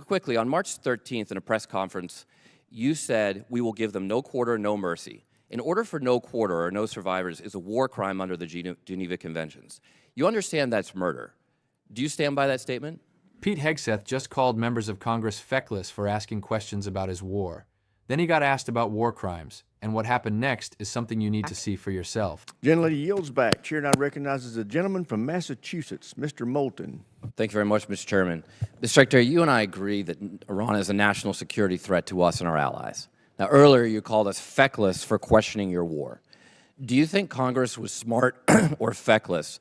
quickly, on March 13th in a press conference, you said, "We will give them no quarter, no mercy." In order for no quarter or no survivors is a war crime under the Geneva Conventions. You understand that's murder. Do you stand by that statement? Pete Hegseth just called members of Congress feckless for asking questions about his war. Then he got asked about war crimes, and what happened next is something you need to see for yourself. Gentlelady yields back. Chair now recognizes the gentleman from Massachusetts, Mr. Moulton. Thank you very much, Mr. Chairman. Mr. Secretary, you and I agree that Iran is a national security threat to us and our allies. Now, earlier you called us feckless for questioning your war. Do you think Congress was smart or feckless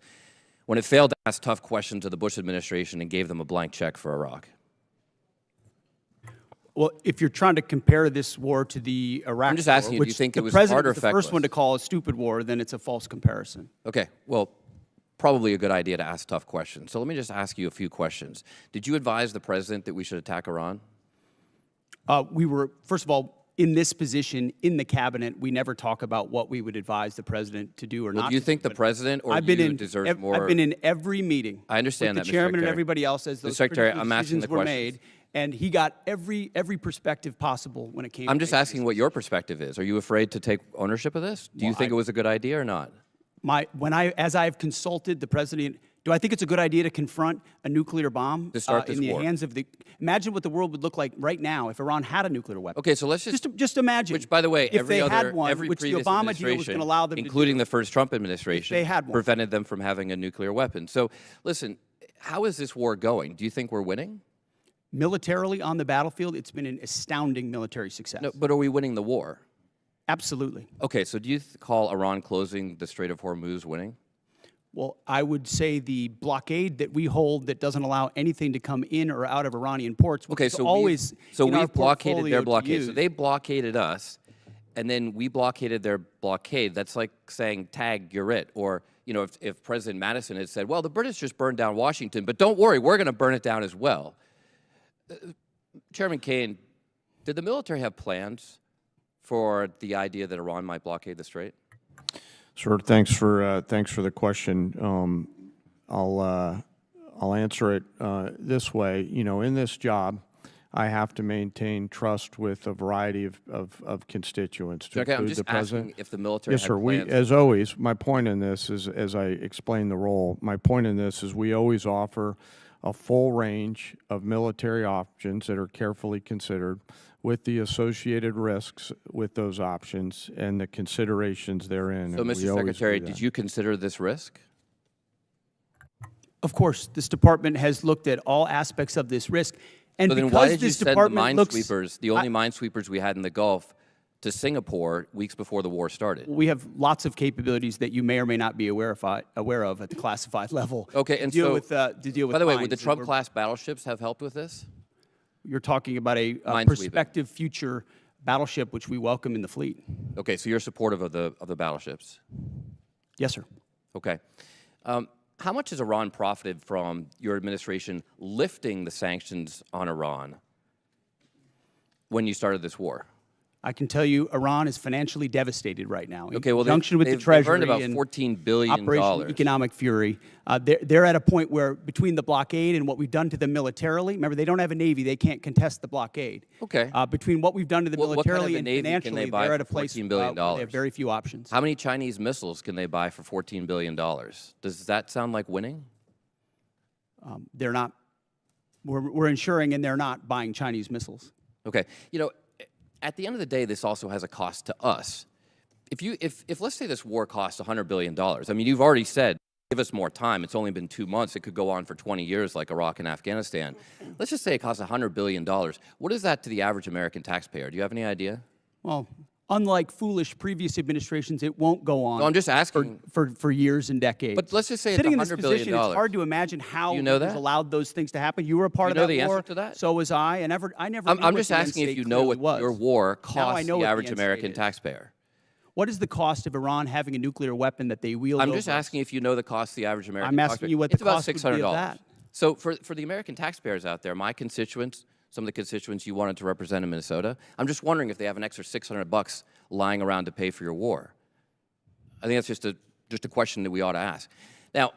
when it failed to ask tough questions of the Bush administration and gave them a blank check for Iraq? Well, if you're trying to compare this war to the Iraq I'm just asking war, you, do you think the it was smart or president was the first feckless? one to call a stupid war, then it's a false comparison. Okay, well, probably a good idea to ask tough questions. So let me just ask you a few questions. Did you advise the president that we should attack Iran? We were, first of all, in this position in the cabinet, we never talk about what we would advise the president to do or not. Do you think the president or you deserves more? I've been in every meeting. I understand with that, the Mr. chairman and Secretary. everybody else as those Mr. Secretary, critical I'm asking decisions the were questions. made, and he got every perspective possible when it came. I'm to just asking what your perspective is. Are you afraid to take ownership of this? Do you think it was a good idea or not? As I've consulted the president, do I think it's a good idea to confront a nuclear bomb To start this in the war. hands of the? Imagine what the world would look like right now if Iran had a nuclear weapon. Okay, so let's Just imagine. Which, by the way, if every they other, had one, every which the previous Obama deal was administration, going to allow them including to do. the first Trump administration, they had one. prevented them from having a nuclear weapon. So, listen, how is this war going? Do you think we're winning? Militarily on the battlefield, it's been an astounding military success. No, but are we winning the war? Absolutely. Okay, so do you call Iran closing the Strait of Hormuz winning? Well, I would say the blockade that we hold that doesn't allow anything to come in or out of Iranian ports, which Okay, is so always we've blockaded their portfolio to blockade. So use. they blockaded us, and then we blockaded their blockade. That's like saying, tag, you're it. Or, you know, if President Madison had said, well, the British just burned down Washington, but don't worry, we're going to burn it down as well. Chairman Kaine, did the military have plans for the idea that Iran might blockade the strait? Sure. Thanks for the question. I'll answer it this way. You know, in this job, I have to maintain trust with a variety of constituents. To Okay, I'm include just the president. asking if the military Yes, had sir. plans. As always, my point in this is, as I explain the role, my point in this is we always offer a full range of military options that are carefully considered, with the associated risks with those options and the considerations therein. So, and we Mr. always Secretary, do that. did you consider this risk? Of course, this department has looked at all aspects of this risk. And So then because why did you this send the department looks, minesweepers, the only minesweepers we had in the Gulf, to Singapore weeks before the war started? we have lots of capabilities that you may or may not be aware of at the classified level. Okay, and to deal so, with, to deal with by the way, mines. would the And Trump-class battleships have helped with this? You're talking about a Minesweeping. prospective future battleship, which we welcome in the fleet. Okay, so you're supportive of the battleships. Yes, sir. Okay. How much has Iran profited from your administration lifting the sanctions on Iran when you started this war? I can tell you Iran is financially devastated right now. Okay, well, in conjunction with the they've Treasury earned about and $14 billion. Operation Economic Fury. They're at a point where between the blockade and what we've done to them militarily, remember, they don't have a Navy. They can't contest the blockade. Okay. Between what we've done to them What kind of militarily a and Navy can they financially, buy they're at a for place $14 billion? where they have very few options. How many Chinese missiles can they buy for $14 billion? Does that sound like winning? They're not. We're ensuring, and they're not buying Chinese missiles. Okay. You know, at the end of the day, this also has a cost to us. If let's say this war costs $100 billion, I mean, you've already said, give us more time. It's only been 2 months. It could go on for 20 years like Iraq and Afghanistan. Let's just say it costs $100 billion. What is that to the average American taxpayer? Do you have any idea? Well, unlike foolish previous administrations, it won't go on. No, I'm just asking. For years and decades. But let's just say it's Sitting in this $100 billion. position, it's hard to imagine how You know it was that? allowed those things to happen. You were a part You of know that the answer war. to that? So was I. I never. I'm knew what just the end asking if state you know clearly what was. your war Now I costs know the what the average end American state is. taxpayer. What is the cost of Iran having a nuclear weapon that they wield? I'm over just us? asking if you know the cost of the average American I'm asking taxpayer. you what It's the about cost would be of $600. that. So for the American taxpayers out there, my constituents, some of the constituents you wanted to represent in Minnesota, I'm just wondering if they have an extra $600 lying around to pay for your war. I think that's just a question that we ought to ask. Now,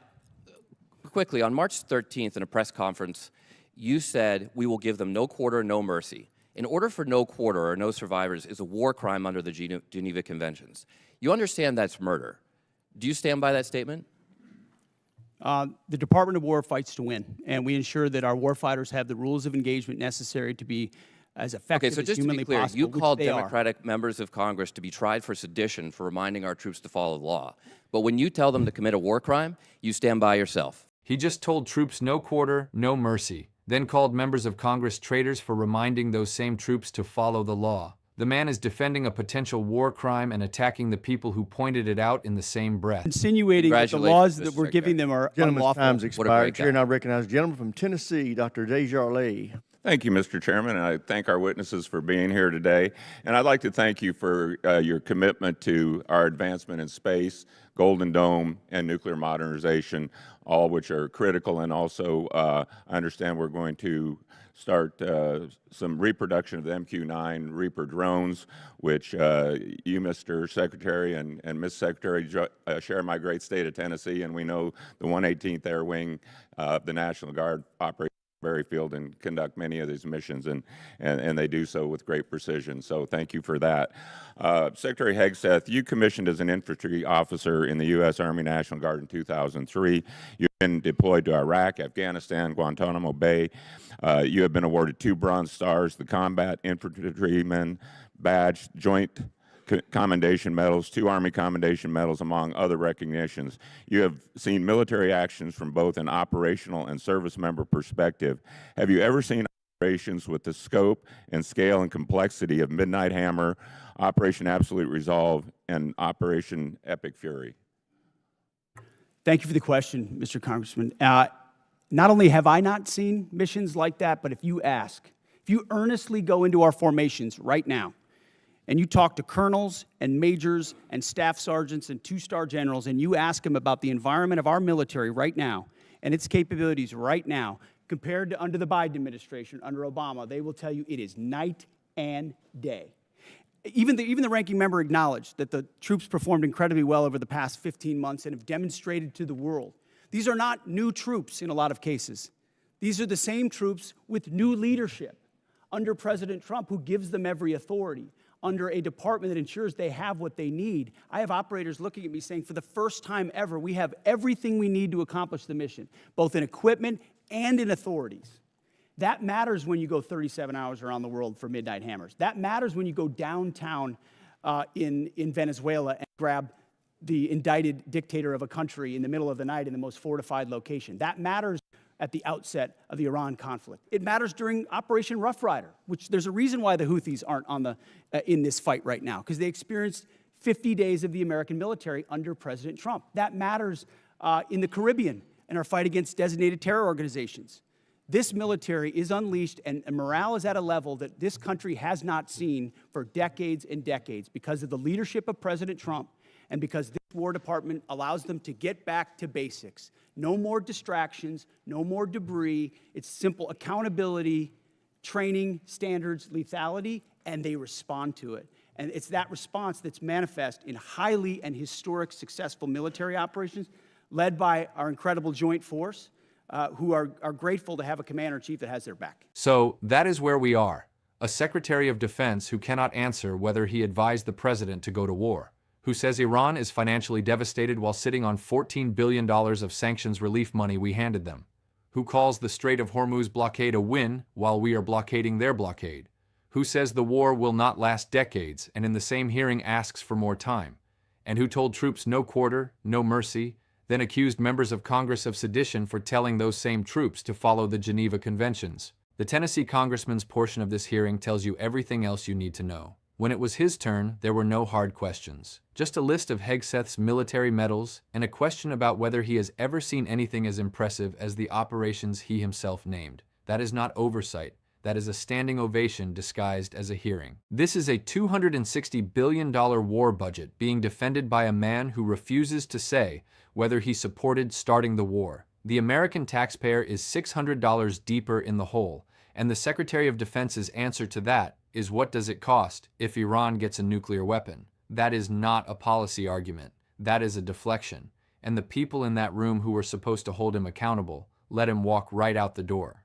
quickly, on March 13th in a press conference, you said, we will give them no quarter, no mercy. In order for no quarter or no survivors is a war crime under the Geneva Conventions. You understand that's murder. Do you stand by that statement? The Department of War fights to win, and we ensure that our warfighters have the rules of engagement necessary to be as effective Okay, so as just to humanly be clear, possible, you which called they are. Democratic members of Congress to be tried for sedition for reminding our troops to follow the law. But when you tell them to commit a war crime, you stand by yourself. He just told troops no quarter, no mercy, then called members of Congress traitors for reminding those same troops to follow the law. The man is defending a potential war crime and attacking the people who pointed it out in the same breath. Insinuating that the laws that Mr. we're giving them are Gentleman's unlawful. time's What a expired. great Chair guy. now recognizes the gentleman from Tennessee, Dr. Desjardins. Thank you, Mr. Chairman, and I thank our witnesses for being here today. And I'd like to thank you for your commitment to our advancement in space, Golden Dome, and nuclear modernization, all which are critical. And also, I understand we're going to start some reproduction of the MQ-9 Reaper drones, which you, Mr. Secretary, and Ms. Secretary share my great state of Tennessee, and we know the 118th Air Wing of the National Guard operates Field and conduct many of these missions, and they do so with great precision. So thank you for that. Secretary Hegseth, you commissioned as an infantry officer in the U.S. Army National Guard in 2003. You've been deployed to Iraq, Afghanistan, Guantanamo Bay. You have been awarded 2 Bronze Stars, the Combat Infantryman Badge, Joint Commendation Medals, 2 Army Commendation Medals, among other recognitions. You have seen military actions from both an operational and service member perspective. Have you ever seen operations with the scope and scale and complexity of Midnight Hammer, Operation Absolute Resolve, and Operation Epic Fury? Thank you for the question, Mr. Congressman. Not only have I not seen missions like that, but if you earnestly go into our formations right now, and you talk to colonels and majors and staff sergeants and 2-star generals, and you ask them about the environment of our military right now and its capabilities right now, compared to under the Biden administration, under Obama, they will tell you it is night and day. Even the ranking member acknowledged that the troops performed incredibly well over the past 15 months and have demonstrated to the world. These are not new troops in a lot of cases. These are the same troops with new leadership under President Trump, who gives them every authority, under a department that ensures they have what they need. I have operators looking at me saying, for the first time ever, we have everything we need to accomplish the mission, both in equipment and in authorities. That matters when you go 37 hours around the world for Midnight Hammers. That matters when you go downtown in Venezuela and grab the indicted dictator of a country in the middle of the night in the most fortified location. That matters at the outset of the Iran conflict. It matters during Operation Rough Rider, which there's a reason why the Houthis aren't in this fight right now, because they experienced 50 days of the American military under President Trump. That matters in the Caribbean in our fight against designated terror organizations. This military is unleashed, and morale is at a level that this country has not seen for decades and decades because of the leadership of President Trump and because this War Department allows them to get back to basics. No more distractions, no more debris. It's simple accountability, training, standards, lethality, and they respond to it. And it's that response that's manifest in highly and historic successful military operations led by our incredible joint force, who are grateful to have a commander-in-chief that has their back. So that is where we are. A Secretary of Defense who cannot answer whether he advised the president to go to war, who says Iran is financially devastated while sitting on $14 billion of sanctions relief money we handed them, who calls the Strait of Hormuz blockade a win while we are blockading their blockade, who says the war will not last decades and in the same hearing asks for more time, and who told troops no quarter, no mercy, then accused members of Congress of sedition for telling those same troops to follow the Geneva Conventions. The Tennessee congressman's portion of this hearing tells you everything else you need to know. When it was his turn, there were no hard questions. Just a list of Hegseth's military medals and a question about whether he has ever seen anything as impressive as the operations he himself named. That is not oversight. That is a standing ovation disguised as a hearing. This is a $260 billion war budget being defended by a man who refuses to say whether he supported starting the war. The American taxpayer is $600 deeper in the hole, and the Secretary of Defense's answer to that is, what does it cost if Iran gets a nuclear weapon? That is not a policy argument. That is a deflection. And the people in that room who were supposed to hold him accountable let him walk right out the door.